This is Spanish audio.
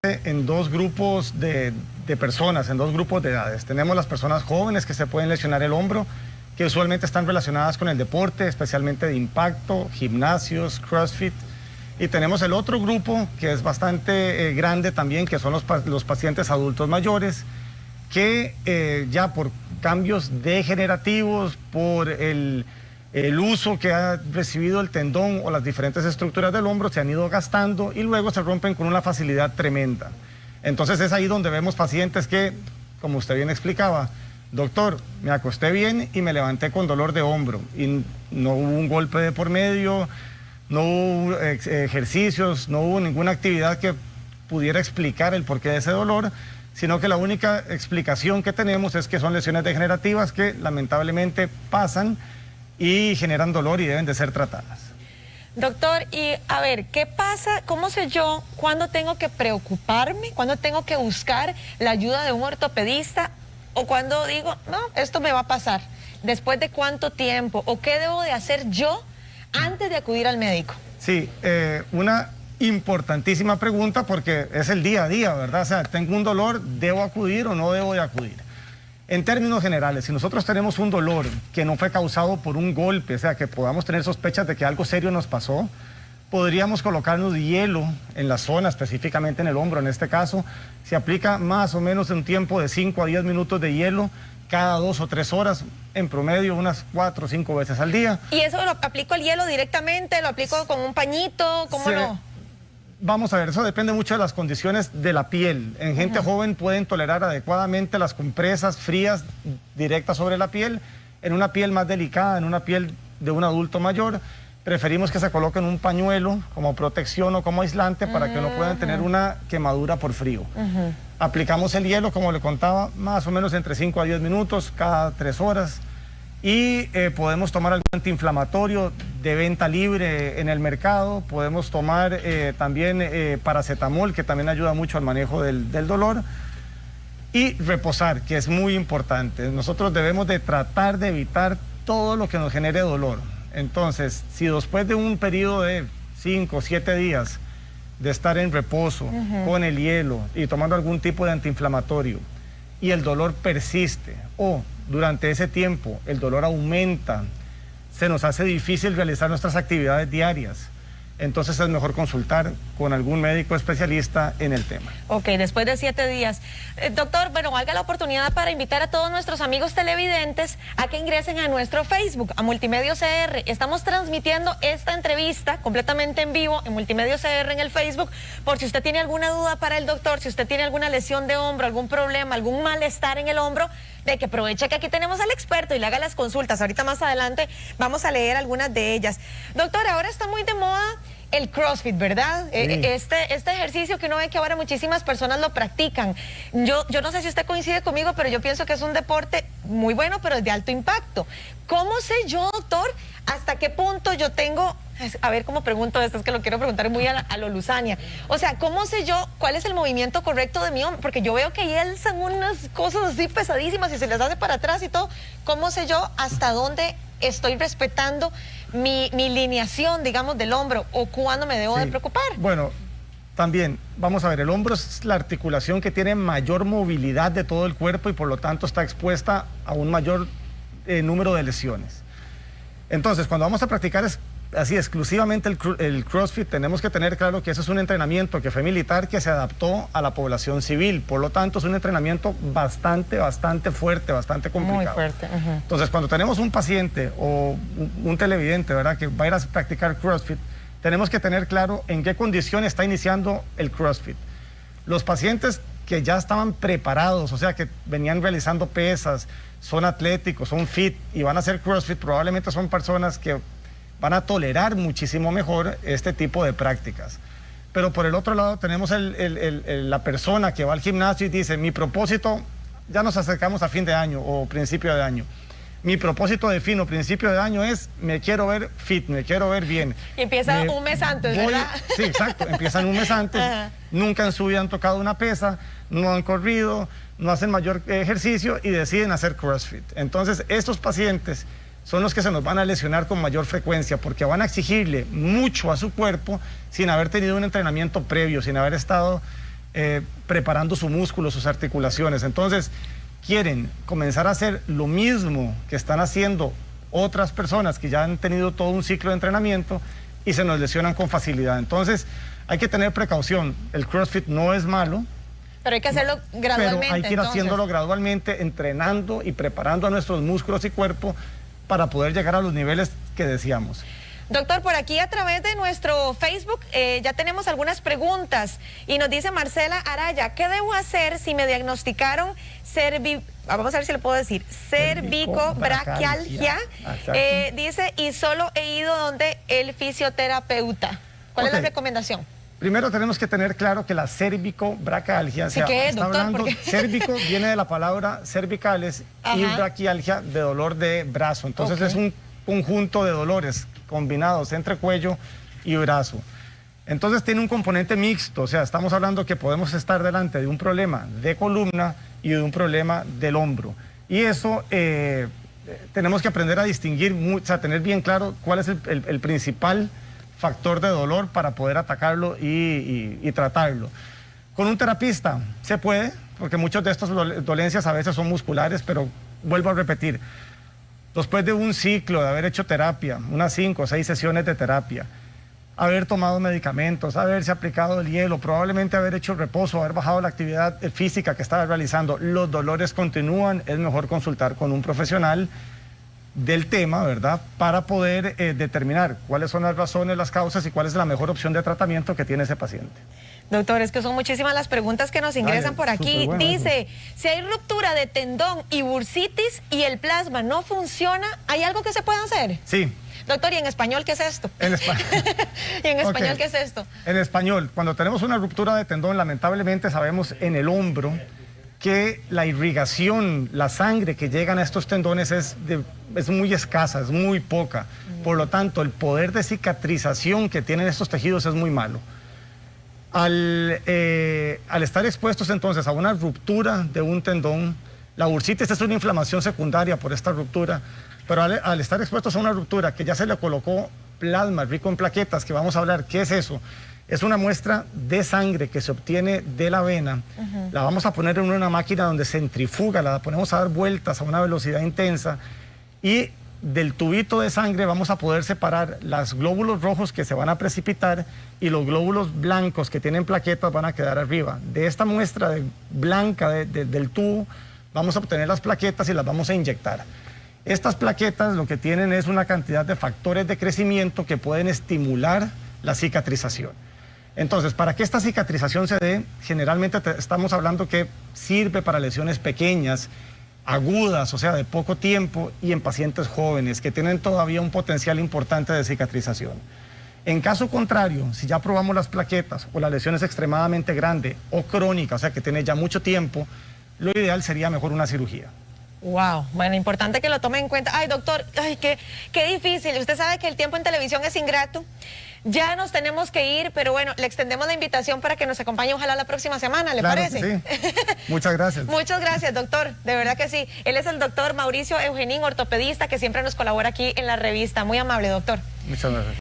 en dos grupos de personas, en dos grupos de edades. Tenemos las personas jóvenes que se pueden lesionar el hombro, que usualmente están relacionadas con el deporte, especialmente de impacto, gimnasios, CrossFit. Y tenemos el otro grupo que es bastante grande también, que son los pacientes adultos mayores, que ya por cambios degenerativos, por el uso que ha recibido el tendón o las diferentes estructuras del hombro, se han ido gastando y luego se rompen con una facilidad tremenda. Entonces es ahí donde vemos pacientes que, como usted bien explicaba, doctor, me acosté bien y me levanté con dolor de hombro y no hubo un golpe de por medio, no hubo ejercicios, no hubo ninguna actividad que pudiera explicar el porqué de ese dolor, sino que la única explicación que tenemos es que son lesiones degenerativas que lamentablemente pasan y generan dolor y deben de ser tratadas. Doctor, y a ver, ¿qué pasa? ¿Cómo sé yo cuándo tengo que preocuparme? ¿Cuándo tengo que buscar la ayuda de un ortopedista? ¿O cuando digo, no, esto me va a pasar? ¿Después de cuánto tiempo? ¿O qué debo de hacer yo antes de acudir al médico? Sí, una importantísima pregunta porque es el día a día, ¿verdad? O sea, tengo un dolor, ¿debo acudir o no debo de acudir? En términos generales, si nosotros tenemos un dolor que no fue causado por un golpe, o sea, que podamos tener sospechas de que algo serio nos pasó, podríamos colocarnos hielo en la zona, específicamente en el hombro. En este caso, se aplica más o menos un tiempo de 5 a 10 minutos de hielo cada 2 o 3 horas, en promedio unas 4 o 5 veces al día. ¿Y eso lo aplico el hielo directamente? ¿Lo aplico con un pañito? ¿Cómo lo...? Vamos a ver, eso depende mucho de las condiciones de la piel. En gente joven pueden tolerar adecuadamente las compresas frías directas sobre la piel. En una piel más delicada, en una piel de un adulto mayor, preferimos que se coloquen un pañuelo como protección o como aislante para que no puedan tener una quemadura por frío. Aplicamos el hielo, como le contaba, más o menos entre 5 a 10 minutos cada 3 horas. Y podemos tomar algún antiinflamatorio de venta libre en el mercado, podemos tomar también paracetamol, que también ayuda mucho al manejo del dolor, y reposar, que es muy importante. Nosotros debemos de tratar de evitar todo lo que nos genere dolor. Entonces, si después de un periodo de 5 o 7 días de estar en reposo con el hielo y tomando algún tipo de antiinflamatorio, y el dolor persiste o durante ese tiempo el dolor aumenta, se nos hace difícil realizar nuestras actividades diarias, entonces es mejor consultar con algún médico especialista en el tema. Ok, después de 7 días. Doctor, bueno, valga la oportunidad para invitar a todos nuestros amigos televidentes a que ingresen a nuestro Facebook, a Multimedios CR. Estamos transmitiendo esta entrevista completamente en vivo en Multimedios CR en el Facebook, por si usted tiene alguna duda para el doctor, si usted tiene alguna lesión de hombro, algún problema, algún malestar en el hombro, de que aproveche que aquí tenemos al experto y le haga las consultas. Ahorita más adelante vamos a leer algunas de ellas. Doctor, ahora está muy de moda el CrossFit, ¿verdad? Sí. Este ejercicio que uno ve que ahora muchísimas personas lo practican. Yo no sé si usted coincide conmigo, pero yo pienso que es un deporte muy bueno, pero es de alto impacto. ¿Cómo sé yo, doctor, hasta qué punto yo tengo... A ver cómo pregunto esto, es que lo quiero preguntar muy a lo Luzania. O sea, ¿cómo sé yo cuál es el movimiento correcto de mi hombro? Porque yo veo que ahí alzan unas cosas así pesadísimas y se les hace para atrás y todo. ¿Cómo sé yo hasta dónde estoy respetando mi lineación, digamos, del hombro, o cuándo me debo de preocupar? Bueno, también, vamos a ver, el hombro es la articulación que tiene mayor movilidad de todo el cuerpo y por lo tanto está expuesta a un mayor número de lesiones. Entonces, cuando vamos a practicar así exclusivamente el CrossFit, tenemos que tener claro que eso es un entrenamiento que fue militar, que se adaptó a la población civil. Por lo tanto, es un entrenamiento bastante fuerte, bastante complicado. Muy fuerte. Entonces, cuando tenemos un paciente o un televidente, ¿verdad?, que va a ir a practicar CrossFit, tenemos que tener claro en qué condición está iniciando el CrossFit. Los pacientes que ya estaban preparados, o sea, que venían realizando pesas, son atléticos, son fit y van a hacer CrossFit, probablemente son personas que van a tolerar muchísimo mejor este tipo de prácticas. Pero por el otro lado tenemos la persona que va al gimnasio y dice, mi propósito, ya nos acercamos a fin de año o principio de año, mi propósito de fin o principio de año es, me quiero ver fit, me quiero ver bien. Y empieza un mes antes, ¿verdad? Sí, exacto, empiezan un mes antes, nunca en su vida han tocado una pesa, no han corrido, no hacen mayor ejercicio y deciden hacer CrossFit. Entonces, estos pacientes son los que se nos van a lesionar con mayor frecuencia porque van a exigirle mucho a su cuerpo sin haber tenido un entrenamiento previo, sin haber estado preparando su músculo, sus articulaciones. Entonces, quieren comenzar a hacer lo mismo que están haciendo otras personas que ya han tenido todo un ciclo de entrenamiento y se nos lesionan con facilidad. Entonces, hay que tener precaución. El CrossFit no es malo. Pero hay que hacerlo gradualmente. Pero hay que ir haciéndolo gradualmente, entrenando y preparando a nuestros músculos y cuerpo para poder llegar a los niveles que deseamos. Doctor, por aquí a través de nuestro Facebook ya tenemos algunas preguntas y nos dice Marcela Araya, ¿qué debo hacer si me diagnosticaron vamos a ver si le puedo decir, cervicobraquialgia? Dice, y solo he ido donde el fisioterapeuta. ¿Cuál es la recomendación? Primero tenemos que tener claro que la cervicobraquialgia, ¿Qué es, doctor? Cérvico viene de la palabra cervicales y braquialgia de dolor de brazo. Entonces es un conjunto de dolores combinados entre cuello y brazo. Entonces tiene un componente mixto, o sea, estamos hablando que podemos estar delante de un problema de columna y de un problema del hombro. Y eso tenemos que aprender a distinguir, o sea, tener bien claro cuál es el principal factor de dolor para poder atacarlo y tratarlo. Con un terapista se puede, porque muchas de estas dolencias a veces son musculares, pero vuelvo a repetir, después de un ciclo de haber hecho terapia, unas 5 o 6 sesiones de terapia, haber tomado medicamentos, haberse aplicado el hielo, probablemente haber hecho reposo, haber bajado la actividad física que estaba realizando, los dolores continúan, es mejor consultar con un profesional del tema, ¿verdad? Para poder determinar cuáles son las razones, las causas y cuál es la mejor opción de tratamiento que tiene ese paciente. Doctor, es que son muchísimas las preguntas que nos ingresan por aquí. Bueno, dice, si hay ruptura de tendón y bursitis y el plasma no funciona, ¿hay algo que se pueda hacer? Sí. Doctor, ¿y en español qué es esto? En español. ¿Y en español qué es esto? En español, cuando tenemos una ruptura de tendón, lamentablemente sabemos en el hombro que la irrigación, la sangre que llegan a estos tendones es muy escasa, es muy poca. Por lo tanto, el poder de cicatrización que tienen estos tejidos es muy malo. Al estar expuestos entonces a una ruptura de un tendón, la bursitis es una inflamación secundaria por esta ruptura, pero al estar expuestos a una ruptura que ya se le colocó plasma rico en plaquetas, que vamos a hablar, ¿qué es eso? Es una muestra de sangre que se obtiene de la vena, la vamos a poner en una máquina donde centrifuga, la ponemos a dar vueltas a una velocidad intensa y del tubito de sangre vamos a poder separar los glóbulos rojos que se van a precipitar y los glóbulos blancos que tienen plaquetas van a quedar arriba. De esta muestra blanca del tubo vamos a obtener las plaquetas y las vamos a inyectar. Estas plaquetas lo que tienen es una cantidad de factores de crecimiento que pueden estimular la cicatrización. Entonces, para que esta cicatrización se dé, generalmente estamos hablando que sirve para lesiones pequeñas, agudas, o sea, de poco tiempo, y en pacientes jóvenes que tienen todavía un potencial importante de cicatrización. En caso contrario, si ya probamos las plaquetas o la lesión es extremadamente grande o crónica, o sea, que tiene ya mucho tiempo, lo ideal sería mejor una cirugía. Wow, bueno, importante que lo tome en cuenta. Ay, doctor, ay, qué difícil. Usted sabe que el tiempo en televisión es ingrato. Ya nos tenemos que ir, pero bueno, le extendemos la invitación para que nos acompañe ojalá la próxima semana, ¿le parece? Sí. Muchas gracias. Muchas gracias, doctor, de verdad que sí. Él es el doctor Mauricio Eugenín, ortopedista, que siempre nos colabora aquí en la revista. Muy amable, doctor. Muchas gracias.